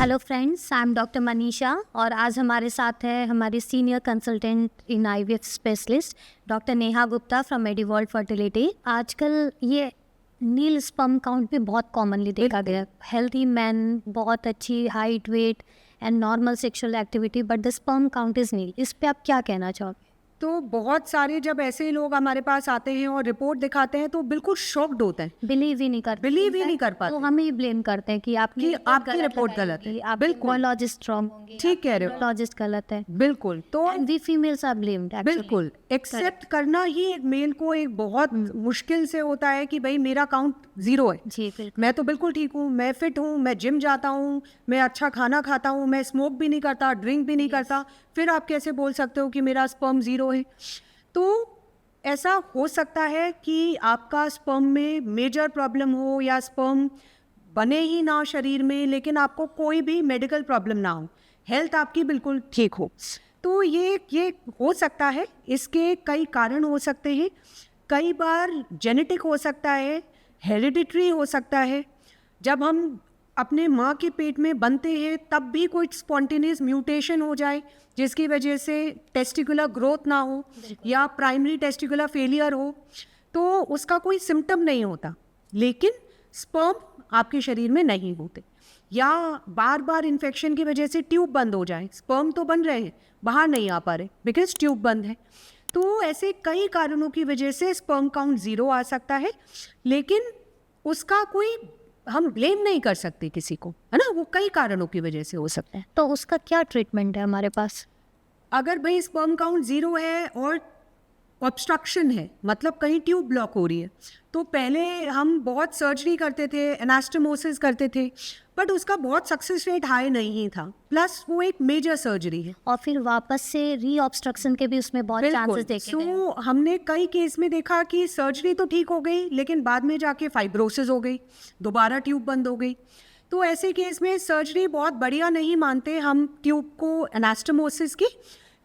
Hello friends, I am doctor Manisha और आज हमारे साथ है हमारी senior consultant in IVF specialist doctor Neha Gupta from Mediworld fertility. आजकल ये नील स्पर्म काउंट भी बहुत कॉमनली देखा गया है। हेल्थी मैन, बहुत अच्छी height, weight and normal sexual activity, but the sperm count is nil. इस पे आप क्या कहना चाहोगे? तो बहुत सारे जब ऐसे लोग हमारे पास आते हैं और रिपोर्ट दिखाते हैं तो बिल्कुल शॉक्ड होते हैं, बिलीव ही नहीं करते, बिलीव ही नहीं कर पाते। तो हमें ही ब्लेम करते हैं कि आपकी रिपोर्ट गलत है। आप बिल्कुल। बायोलॉजिस्ट रॉन्ग होंगे, ठीक कह रहे हो। बायोलॉजिस्ट गलत है। बिल्कुल। तो वी फीमेल्स आर ब्लेम्ड। बिल्कुल एक्सेप्ट करना ही एक मेल को एक बहुत मुश्किल से होता है कि भाई मेरा काउंट 0 है। जी बिल्कुल। मैं तो बिल्कुल ठीक हूँ, मैं फिट हूँ, मैं जिम जाता हूँ, मैं अच्छा खाना खाता हूँ, मैं स्मोक भी नहीं करता, ड्रिंक भी नहीं करता, फिर आप कैसे बोल सकते हो कि मेरा स्पर्म 0 है? तो ऐसा हो सकता है कि आपका स्पर्म में मेजर प्रॉब्लम हो या स्पर्म बने ही ना शरीर में, लेकिन आपको कोई भी मेडिकल प्रॉब्लम ना हो, हेल्थ आपकी बिल्कुल ठीक हो। तो ये हो सकता है। इसके कई कारण हो सकते हैं। कई बार जेनेटिक हो सकता है, हेरिडिटरी हो सकता है। जब हम अपने माँ के पेट में बनते हैं तब भी कोई स्पॉन्टेनियस म्यूटेशन हो जाए जिसकी वजह से टेस्टिकुलर ग्रोथ ना हो या प्राइमरी टेस्टिकुलर फेलियर हो, तो उसका कोई सिम्टम नहीं होता, लेकिन स्पर्म आपके शरीर में नहीं होते। या बार बार इन्फेक्शन की वजह से ट्यूब बंद हो जाए, स्पर्म तो बन रहे हैं, बाहर नहीं आ पा रहे बिकॉज ट्यूब बंद है। तो ऐसे कई कारणों की वजह से स्पर्म काउंट 0 आ सकता है, लेकिन उसका कोई हम ब्लेम नहीं कर सकते किसी को, है ना। वो कई कारणों की वजह से हो सकता है। तो उसका क्या ट्रीटमेंट है हमारे पास? अगर भाई स्पर्म काउंट 0 है और ऑब्स्ट्रक्शन है, मतलब कहीं ट्यूब ब्लॉक हो रही है, तो पहले हम बहुत सर्जरी करते थे, एनास्टोमोसिस करते थे, बट उसका बहुत सक्सेस रेट हाई नहीं था। प्लस वो एक मेजर सर्जरी है और फिर वापस से री ऑब्स्ट्रक्शन के भी उसमें बहुत चांसेस देखे गए। सो हमने कई केस में देखा कि सर्जरी तो ठीक हो गई, लेकिन बाद में जाके फाइब्रोसिस हो गई, दोबारा ट्यूब बंद हो गई। तो ऐसे केस में सर्जरी बहुत बढ़िया नहीं मानते हम ट्यूब को, एनास्टोमोसिस की,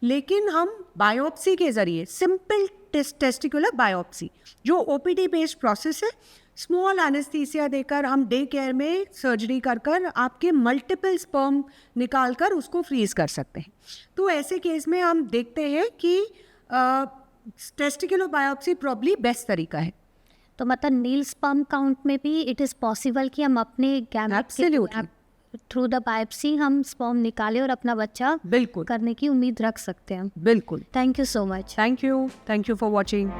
लेकिन हम बायोप्सी के ज़रिए, सिंपल टेस्टिकुलर बायोप्सी, जो ओपीडी बेस्ड प्रोसेस है, स्मॉल एनेस्थीसिया देकर हम डे केयर में सर्जरी कर आपके मल्टीपल स्पर्म निकाल कर उसको फ्रीज कर सकते हैं। तो ऐसे केस में हम देखते हैं कि टेस्टिकुलर बायोप्सी प्रॉब्ली बेस्ट तरीका है। तो मतलब नील स्पर्म काउंट में भी इट इज़ पॉसिबल कि हम अपने Absolutely. थ्रू द बायोप्सी हम स्पर्म निकालें और अपना बच्चा बिल्कुल करने की उम्मीद रख सकते हैं। बिल्कुल। Thank you so much. Thank you for watching.